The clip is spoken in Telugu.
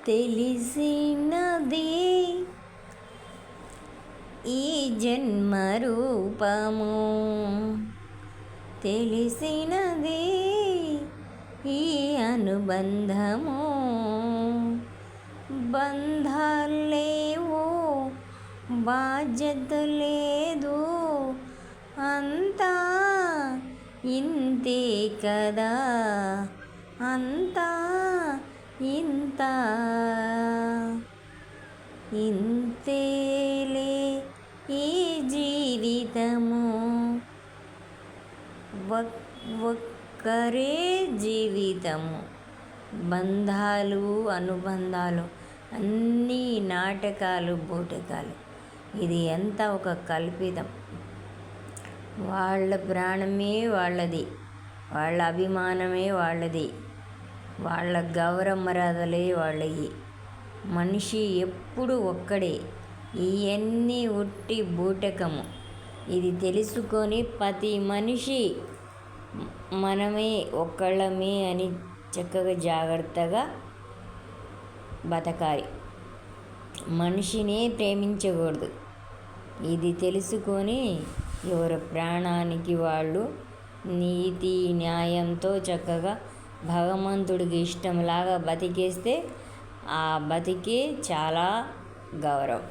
తెలిసినది ఈ జన్మ రూపము, తెలిసినది ఈ అనుబంధము. బంధాలు లేవు, బాధ్యత లేదు, అంతా ఇంతే కదా, అంతా ఇంత ఇంతేలే ఈ జీవితము. ఒక్కరే జీవితము. బంధాలు అనుబంధాలు అన్నీ నాటకాలు బూటకాలు. ఇది ఎంత ఒక కల్పితం. వాళ్ళ ప్రాణమే వాళ్ళది, వాళ్ళ అభిమానమే వాళ్ళది, వాళ్ళ గౌరవ మర్యాదలే వాళ్ళవి. మనిషి ఎప్పుడు ఒక్కడే. ఇవన్నీ ఉట్టి బూటకము. ఇది తెలుసుకొని ప్రతి మనిషి మనమే ఒక్కళ్ళమే అని చక్కగా జాగ్రత్తగా బతకాలి. మనిషినే ప్రేమించకూడదు. ఇది తెలుసుకొని ఎవరి ప్రాణానికి వాళ్ళు నీతి న్యాయంతో చక్కగా భగవంతుడికి ఇష్టంలాగా బతికేస్తే ఆ బతికే చాలా గౌరవం.